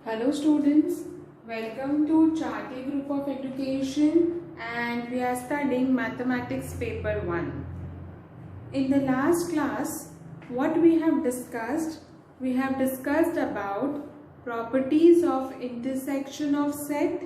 Hello students, welcome to Charti Group of Education and we are studying Mathematics Paper 1. In the last class, what we have discussed about properties of intersection of set,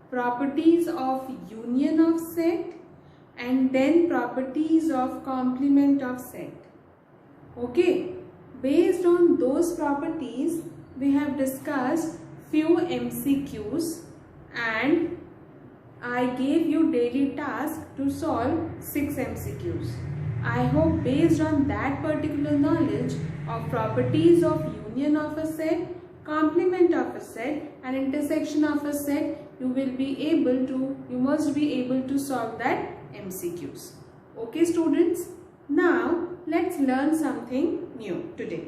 properties of union of set and then properties of complement of set. Okay, based on those properties, we have discussed few MCQs and I gave you daily task to solve 6 MCQs. I hope based on that particular knowledge of properties of union of a set, complement of a set and intersection of a set, you must be able to solve that MCQs. Okay students, now let's learn something new today.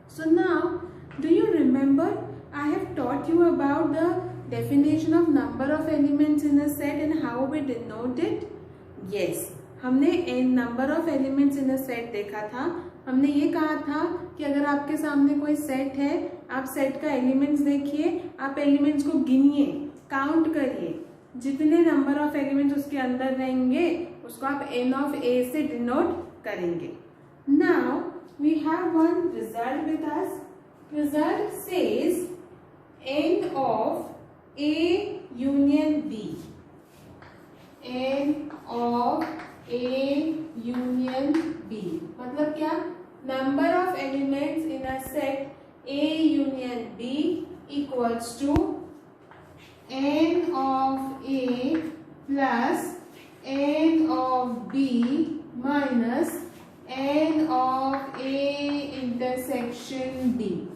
So now, do you remember I have taught you about the definition of number of elements in a set and how we denote it? Yes, हमने n number of elements in a set देखा था. हमने ये कहा था कि अगर आपके सामने कोई सेट है, आप सेट का एलिमेंट्स देखिए, आप एलिमेंट्स को गिनिए, काउंट करिए, जितने नंबर ऑफ एलिमेंट्स उसके अंदर रहेंगे उसको आप n of a से डिनोट करेंगे. Now we have one result with us. Result says n of a union b. n of a union b मतलब क्या? Number of elements in a set a union b equals to n of a plus n of b minus n of a intersection b.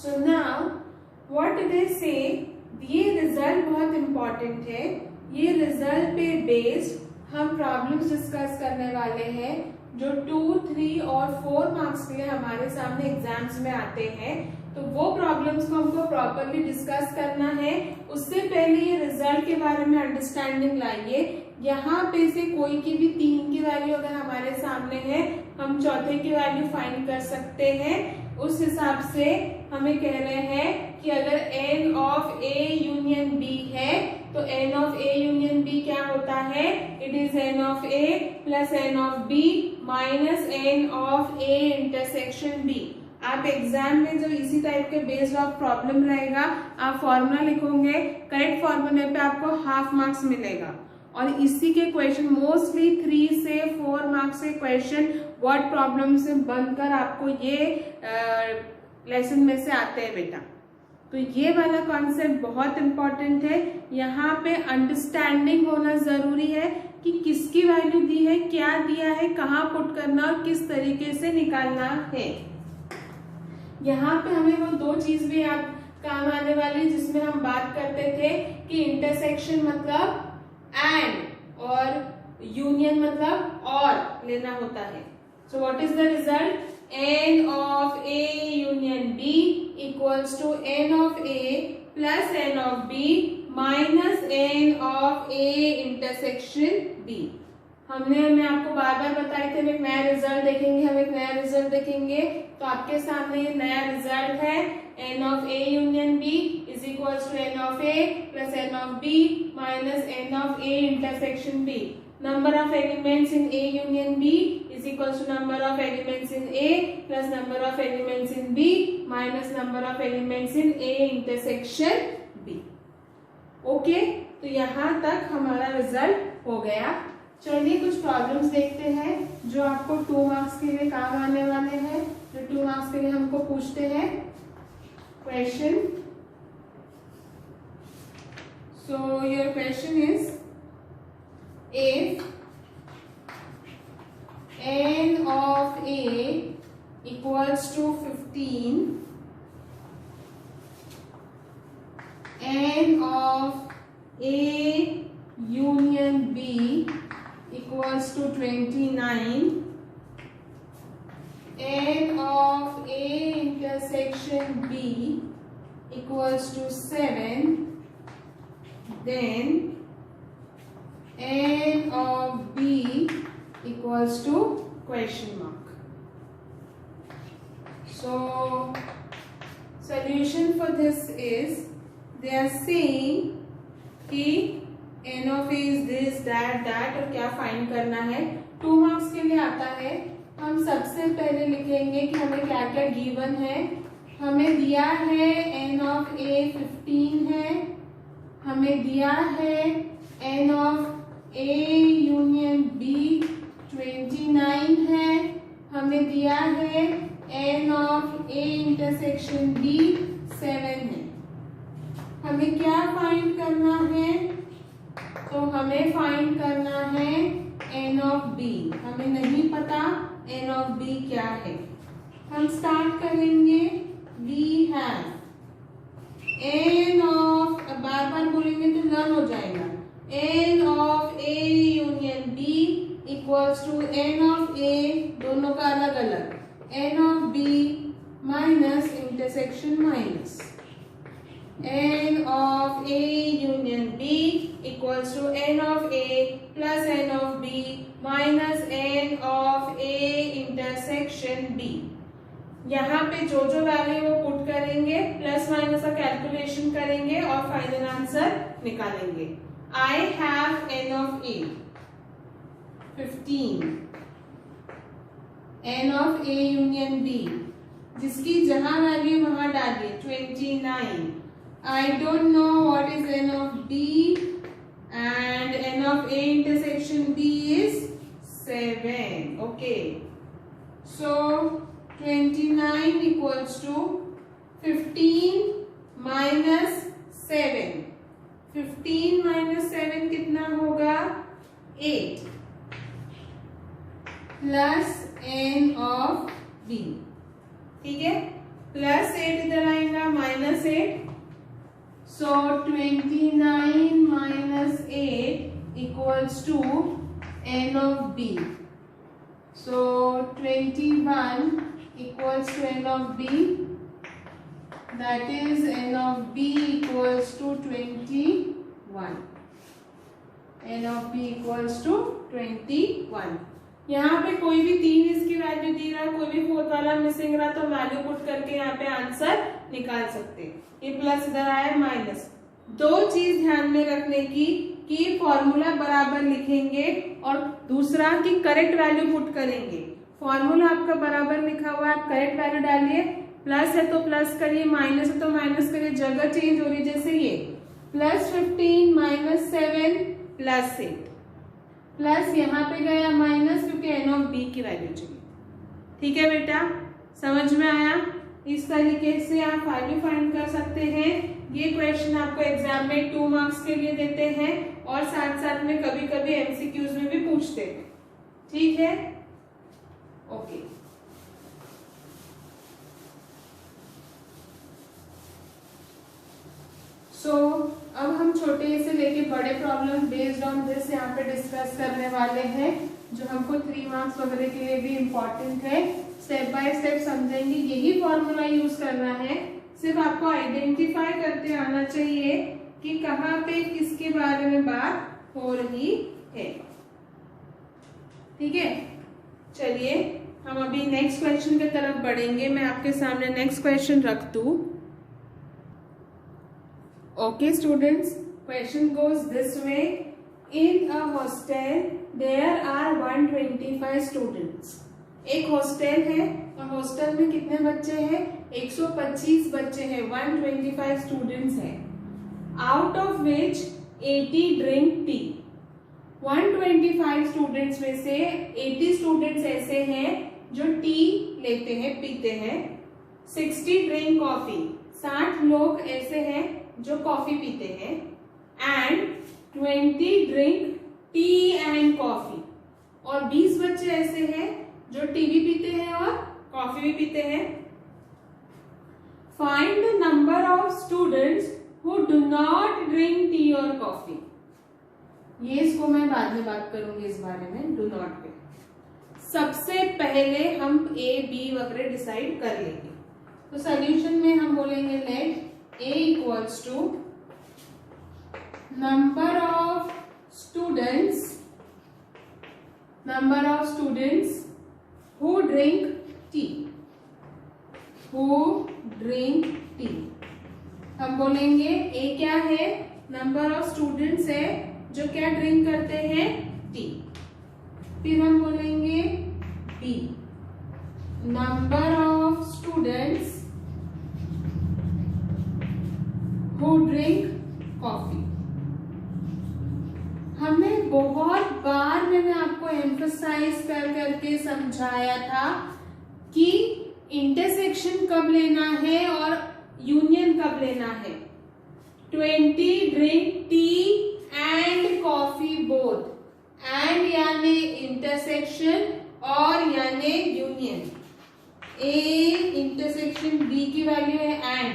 So now what they say, ये result बहुत important है. ये result पे based हम problems discuss करने वाले हैं जो 2, 3 और 4 मार्क्स के लिए हमारे सामने एग्जाम्स में आते हैं. तो वो प्रॉब्लम्स को हमको प्रॉपरली डिस्कस करना है. उससे पहले ये रिजल्ट के बारे में अंडरस्टैंडिंग लाइए. यहाँ पे से कोई की भी 3 की वैल्यू अगर हमारे सामने है, हम चौथे की वैल्यू फाइंड कर सकते हैं. उस हिसाब से हमें कह रहे हैं कि अगर n of a union b है तो n of a union b क्या होता है? It is n of a plus n of b minus n of a intersection b. आप एग्जाम में जो इसी टाइप के बेस्ड ऑफ प्रॉब्लम रहेगा, आप फॉर्मूला लिखोगे, करेक्ट फॉर्मूले पे आपको हाफ मार्क्स मिलेगा. और इसी के क्वेश्चन मोस्टली 3 से 4 मार्क्स के क्वेश्चन वर्ड प्रॉब्लम से बनकर आपको ये लेसन में से आते हैं बेटा. तो ये वाला कॉन्सेप्ट बहुत इंपॉर्टेंट है. यहाँ पे अंडरस्टैंडिंग होना जरूरी है कि किसकी वैल्यू दी है, क्या दिया है, कहाँ पुट करना और किस तरीके से निकालना है. यहाँ पे हमें वो 2 चीज भी याद काम आने वाली जिसमें हम बात करते थे कि इंटरसेक्शन मतलब एंड और यूनियन मतलब और लेना होता है. So what is the result? n of a union b equals to n of a plus n of b minus n of a intersection b. मैं आपको बार बार बताई थी, हम एक नया रिजल्ट देखेंगे. तो आपके सामने ये नया रिजल्ट है. n of a union b is equals to n of a plus n of b minus n of a intersection b. Number of elements in a union b is equals to number of elements in a plus number of elements in b minus number of elements in a intersection b. Okay, तो यहाँ तक हमारा result हो गया. चलिए कुछ problems देखते हैं जो आपको 2 मार्क्स के लिए काम आने वाले हैं, जो 2 मार्क्स के लिए हमको पूछते हैं question. So your question is if n of a equals to 15, n of a union b equals to 29, n of a intersection b equals to 7, then n of b equals to question mark. So solution for this is they are saying कि n of a is this that और क्या find करना है। 2 marks के लिए आता है। हम सबसे पहले लिखेंगे कि हमें क्या क्या गिवन है। हमें दिया है n of a 15 है, हमें दिया है n of a union b 29 है, हमें दिया है n of a intersection b 7 है। हमें क्या फाइंड करना है? तो हमें फाइंड करना है n of b। हमें नहीं पता n of b क्या है। हम स्टार्ट करेंगे। we have n of, बार बार बोलेंगे तो लर्न हो जाएगा। n of a union b equals to n of a, दोनों का अलग अलग, n of b minus intersection minus n of a union b equals to n of a plus n of b minus n of a intersection b। यहाँ पे जो value वो put करेंगे, plus minus का कैलकुलेशन करेंगे और final answer निकालेंगे। I have n of a 15, n of a union b, जिसकी जहां वैल्यू वहां डालिए 29। I don't know what is n of b and n of a intersection b is 7. Okay, so 29 equals to 15 minus 7। 15 minus 7 कितना होगा? 8 plus n of b। ठीक है, plus 8 इधर आएगा, minus 8। So 29 minus 8 equals to n of b. So 21 equals to n of b. That is n of b equals to 21. n of b equals to 21. यहाँ पे कोई भी 3 इसकी value दे रहा है, कोई भी 4th वाला मिसिंग रहा, तो वैल्यू पुट करके यहाँ पे आंसर निकाल सकते हैं। ये प्लस इधर आया माइनस। 2 चीज ध्यान में रखने की कि फॉर्मूला बराबर लिखेंगे और दूसरा कि करेक्ट वैल्यू पुट करेंगे। फॉर्मूला आपका बराबर लिखा हुआ है, आप करेक्ट वैल्यू डालिए। प्लस है तो प्लस करिए, माइनस है तो माइनस करिए, जगह चेंज हो रही है। जैसे ये प्लस 15 माइनस 7 प्लस 8, प्लस यहाँ पे गया माइनस क्योंकि n ऑफ b की वैल्यू चाहिए। ठीक है बेटा, समझ में आया? इस तरीके से आप वैल्यू फाइंड कर सकते हैं। ये क्वेश्चन आपको एग्जाम में 2 मार्क्स के लिए देते हैं और साथ साथ में कभी कभी एमसीक्यूज में भी पूछते हैं। ठीक है, ओके। सो अब हम छोटे से लेके बड़े प्रॉब्लम बेस्ड ऑन दिस यहाँ पे डिस्कस करने वाले हैं, जो हमको 3 मार्क्स वगैरह के लिए भी इम्पोर्टेंट है। स्टेप बाय स्टेप समझेंगे। यही फॉर्मूला यूज करना है, सिर्फ आपको आइडेंटिफाई करते आना चाहिए कि कहाँ पे किसके बारे में बात हो रही है। ठीक है, चलिए हम अभी नेक्स्ट क्वेश्चन की तरफ बढ़ेंगे। मैं आपके सामने नेक्स्ट क्वेश्चन रख दूं। Okay students, question goes this way. In a hostel there are 125 students. एक हॉस्टल है और हॉस्टल में कितने बच्चे हैं? 125 बच्चे हैं, 125 स्टूडेंट्स हैं। Out of which 80 drink T. 125 students में से 80 स्टूडेंट्स ऐसे हैं जो टी लेते हैं, पीते हैं। 60 ड्रिंक कॉफी। 60 लोग ऐसे हैं जो कॉफी पीते हैं। And 20 drink tea and coffee. और 20 बच्चे ऐसे हैं जो टी भी पीते हैं और कॉफी भी पीते हैं। Find the number of students who do not drink tea और कॉफी। ये इसको मैं बाद में बात करूंगी इस बारे में, डू नॉट पे। सबसे पहले हम ए बी वगैरह डिसाइड कर लेंगे। तो सोल्यूशन में हम बोलेंगे late A equals to number of students who drink tea, who drink tea. हम बोलेंगे ए क्या है, नंबर ऑफ स्टूडेंट्स है जो क्या ड्रिंक करते हैं, टी। फिर हम बोलेंगे B, number of students who drink coffee. हमने बहुत बार मैंने आपको एम्फसाइज कर करके समझाया था कि इंटरसेक्शन कब लेना है और यूनियन कब लेना है। 20 drink tea and coffee both, and यानी इंटरसेक्शन और यानी यूनियन। ए इंटरसेक्शन बी की वैल्यू है एंड,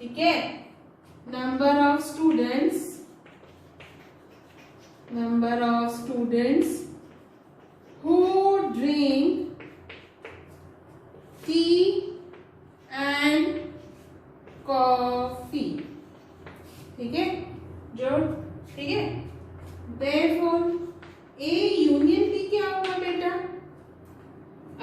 ठीक है। Number of students who drink tea and coffee, ठीक है, जो ठीक है। Therefore A यूनियन B क्या होगा बेटा,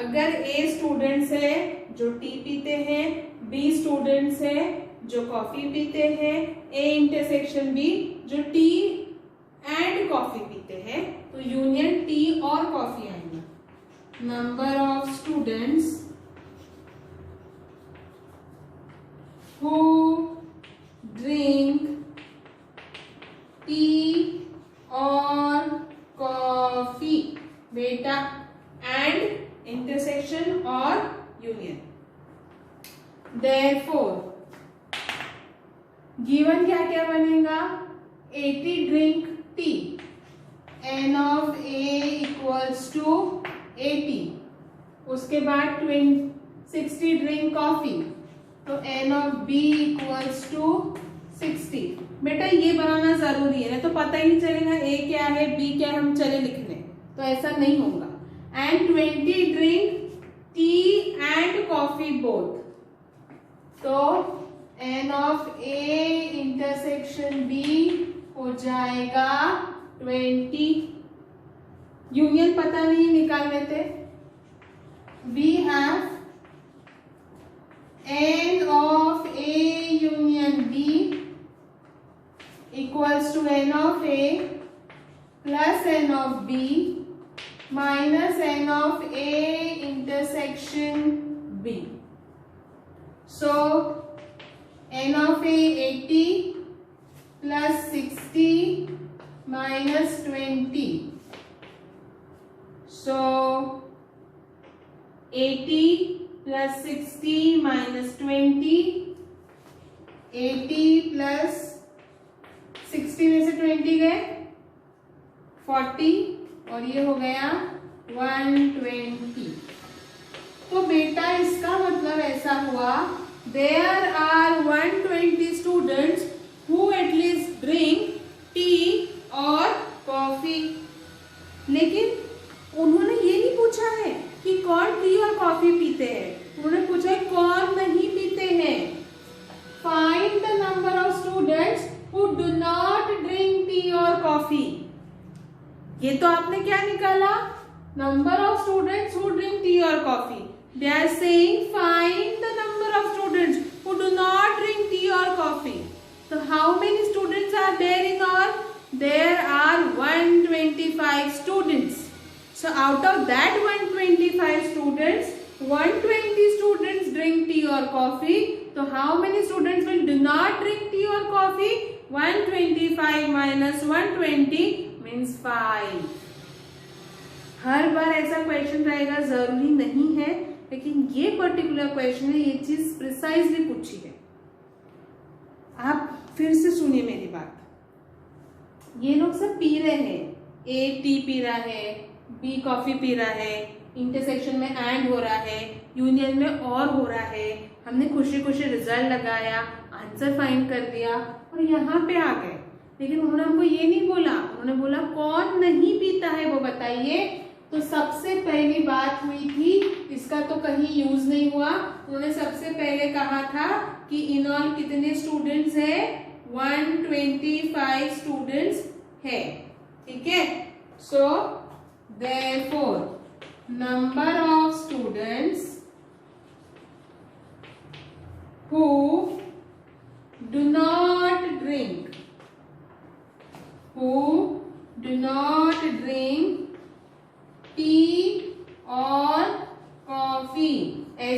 अगर A स्टूडेंट्स है जो टी पीते हैं, B स्टूडेंट्स है जो कॉफी पीते हैं, A इंटरसेक्शन B जो टी एंड कॉफी पीते हैं, तो यूनियन टी और कॉफी आएगा। Number of students who drink tea और कॉफी बेटा, एंड इंटरसेक्शन और यूनियन। Therefore गिवन क्या क्या बनेगा, 80 drink T, n of A equals to 80, उसके बाद 60 ड्रिंक कॉफी, तो n of B equals to 60। बेटा ये बनाना जरूरी है, नहीं तो पता ही नहीं चलेगा A क्या है B क्या है, हम चले लिखने, तो ऐसा नहीं होगा। And 20 drink tea and coffee both, तो n of A intersection B हो जाएगा 20। यूनियन पता नहीं निकाल लेते। We have n of A union B equals to n of A plus n of B minus n of A intersection B. So n of A 80 plus 60 minus 20. So 80 plus 60 minus 20, 80 plus 60 में से 20 गए 40 और ये हो गया 120। तो बेटा इसका मतलब ऐसा हुआ, there are 120 students who at least drink tea और कॉफी। लेकिन उन्होंने ये नहीं पूछा है कि कौन टी और कॉफी पीते हैं, उन्होंने पूछा है कौन नहीं पीते हैं। Find the number of students who do not drink tea और कॉफी। ये तो आपने क्या निकाला, number of students who drink tea और coffee. They are saying find the number of students who do not drink tea और coffee. तो how many students are there in all? There are 125 students. So out of that 125 students, 120 students drink tea or coffee. So how many students will do not drink tea or coffee? 125 minus 120 means 5. हर बार ऐसा question रहेगा जरूरी नहीं है, लेकिन ये particular question है, ये चीज प्रिसाइजली पूछी है। आप फिर से सुनिए मेरी बात। ये लोग सब पी रहे हैं, ए टी पी रहा है, बी कॉफी पी रहा है, इंटरसेक्शन में एंड हो रहा है, यूनियन में और हो रहा है। हमने खुशी खुशी रिजल्ट लगाया, आंसर फाइंड कर दिया और यहाँ पे आ गए। लेकिन उन्होंने हमको ये नहीं बोला, उन्होंने बोला कौन नहीं पीता है वो बताइए। तो सबसे पहली बात हुई थी, इसका तो कहीं यूज नहीं हुआ। उन्होंने सबसे पहले कहा था कि इन ऑल कितने स्टूडेंट्स है, 125 स्टूडेंट्स है, ठीक है। So therefore number of students who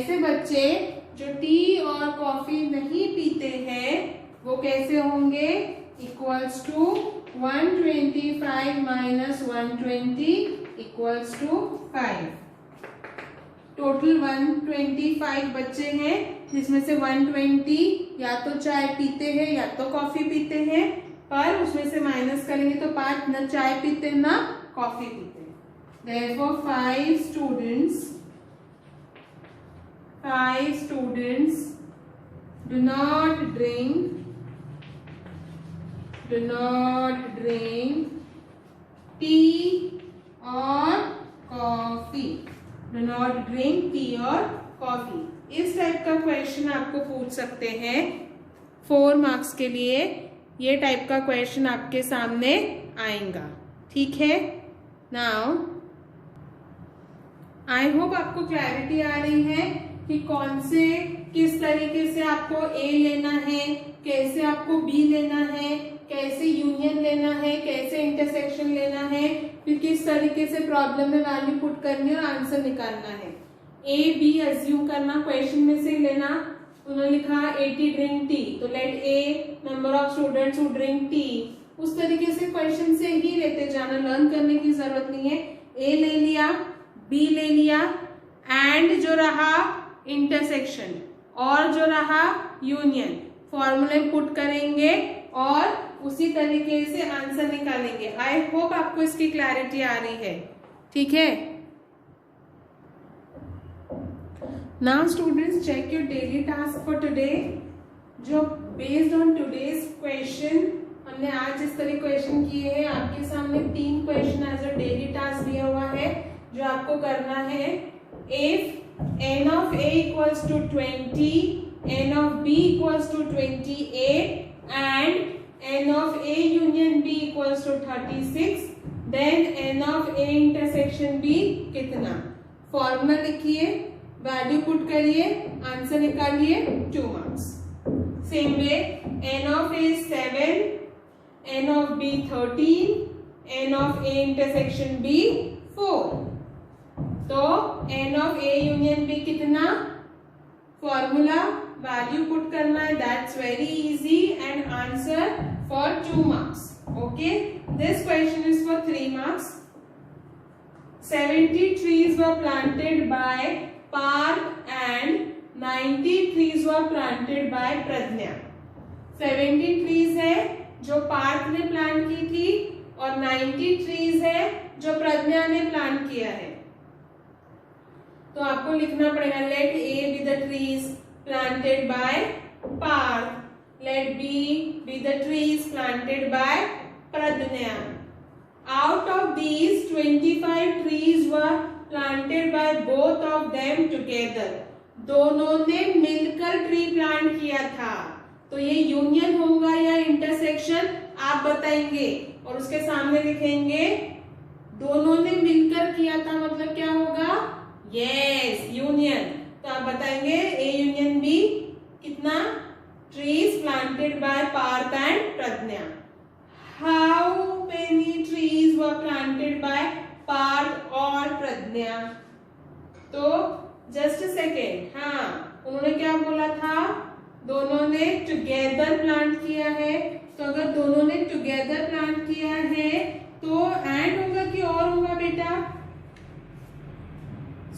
ऐसे बच्चे जो टी और कॉफी नहीं पीते हैं वो कैसे होंगे? Equals to 125 minus 120 equals to 5। Total 125 बच्चे हैं जिसमें से 120 या तो चाय पीते हैं या तो कॉफी पीते हैं, पर उसमें से माइनस करेंगे तो 5 न चाय पीते न कॉफी पीते। Therefore 5 students do not drink tea or coffee। Do not drink tea or coffee। इस टाइप का क्वेश्चन आपको पूछ सकते हैं 4 मार्क्स के लिए। ये टाइप का क्वेश्चन आपके सामने आएगा, ठीक है। नाउ आई होप आपको क्लैरिटी आ रही है कि कौन से किस तरीके से आपको ए लेना है, कैसे आपको बी लेना है, कैसे यूनियन लेना है, कैसे इंटरसेक्शन लेना है, फिर किस तरीके से प्रॉब्लम में वैल्यू पुट करनी और आंसर निकालना है। ए बी अज्यूम करना, क्वेश्चन में से लेना। उन्होंने लिखा 80 ड्रिंक टी, तो let A number of students who drink tea. उस तरीके से क्वेश्चन से ही लेते जाना, लर्न करने की जरूरत नहीं है। ए ले लिया, बी ले लिया, एंड जो रहा इंटरसेक्शन और जो रहा यूनियन, फॉर्मूले पुट करेंगे और उसी तरीके से आंसर निकालेंगे। आई होप आपको इसकी क्लैरिटी आ रही है, ठीक है। Now students check your daily task for today. जो बेस्ड ऑन टुडेज क्वेश्चन हमने आज इस तरह क्वेश्चन किए हैं, आपके सामने 3 question as a daily task दिया हुआ है जो आपको करना है। If n of a equals to 20, n of b equals to 28 and n of a union b equals to 36, then n of a intersection b कितना? फॉर्मूला लिखिए, value put करिए, आंसर निकालिए, 2 marks. Same way n of a 7, n of b 13, n of a intersection b 4। तो n of a union b कितना? Formula value put करना है, that's very easy and answer for 2 marks. Okay, this question is for 3 marks. 70 trees were planted by Parth and 90 trees were planted by Pradnya। 70 trees है जो पार्थ ने plant की थी और 90 trees है जो प्रज्ञा ने प्लांट किया है। तो आपको लिखना पड़ेगा, let A be the trees planted by Parth, let B be the trees planted by Pragya. Out of these 25 trees were planted by both of them together। दोनों ने मिलकर ट्री प्लांट किया था, तो ये यूनियन होगा या इंटरसेक्शन आप बताएंगे और उसके सामने लिखेंगे दोनों ने मिलकर किया था, मतलब क्या होगा? Yes, union. तो आप बताएंगे ए यूनियन बी कितना? Trees planted by Parth and Pragya. How many trees were planted by Parth और प्रज्ञा? तो जस्ट सेकेंड, हाँ उन्होंने क्या बोला था? दोनों ने टुगेदर प्लांट किया है। तो अगर दोनों ने टुगेदर प्लांट किया है तो एंड होगा कि और होगा बेटा?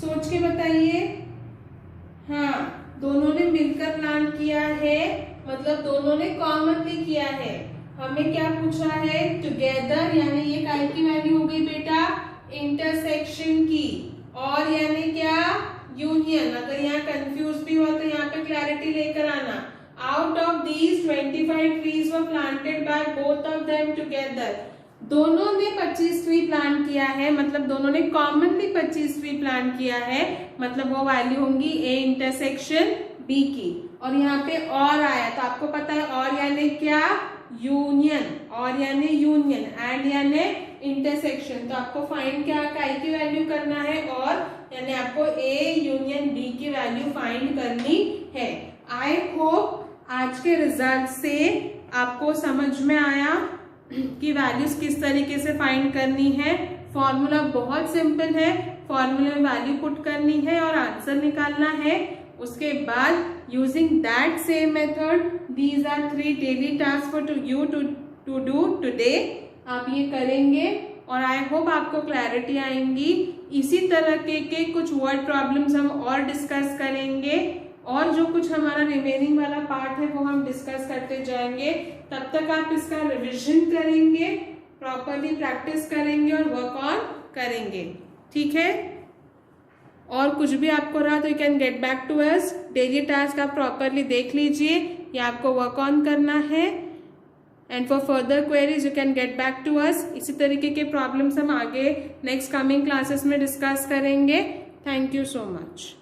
सोच के बताइए। हाँ, दोनों ने मिलकर प्लांट किया है, मतलब दोनों ने कॉमनली किया है। हमें क्या पूछा है? टुगेदर, यानी ये काय की वैल्यू हो गई बेटा? इंटरसेक्शन की। और यानी क्या? यूनियन। अगर यहाँ कंफ्यूज भी हुआ तो यहाँ पे क्लैरिटी लेकर आना। Out of these 25 trees were planted by both of them together. दोनों ने 25 ट्री प्लांट किया है, मतलब दोनों ने कॉमनली 25 ट्री प्लांट किया है, मतलब वो वैल्यू होंगी ए इंटरसेक्शन बी की। और यहाँ पे और आया तो आपको पता है और यानी क्या? यूनियन। और यानी यूनियन, एंड यानी इंटरसेक्शन। तो आपको फाइंड क्या काय की वैल्यू करना है, और यानी आपको ए यूनियन बी की वैल्यू फाइंड करनी है। आई होप आज के रिजल्ट से आपको समझ में आया कि वैल्यूज किस तरीके से फाइंड करनी है। फॉर्मूला बहुत सिंपल है, फॉर्मूले में वैल्यू पुट करनी है और आंसर निकालना है। उसके बाद using that same method, these are 3 daily task for you to do today. आप ये करेंगे और आई होप आपको क्लैरिटी आएंगी। इसी तरह के कुछ वर्ड प्रॉब्लम्स हम और डिस्कस करेंगे और जो कुछ हमारा रिमेनिंग वाला पार्ट है वो हम डिस्कस करते जाएंगे। तब तक आप इसका रिविजन करेंगे, प्रॉपरली प्रैक्टिस करेंगे और वर्क ऑन करेंगे, ठीक है। और कुछ भी आपको रहा तो you can get back to us. Daily task आप प्रॉपरली देख लीजिए, ये आपको वर्क ऑन करना है। And for further queries you can get back to us. इसी तरीके के प्रॉब्लम्स हम आगे नेक्स्ट कमिंग क्लासेस में डिस्कस करेंगे। Thank you so much.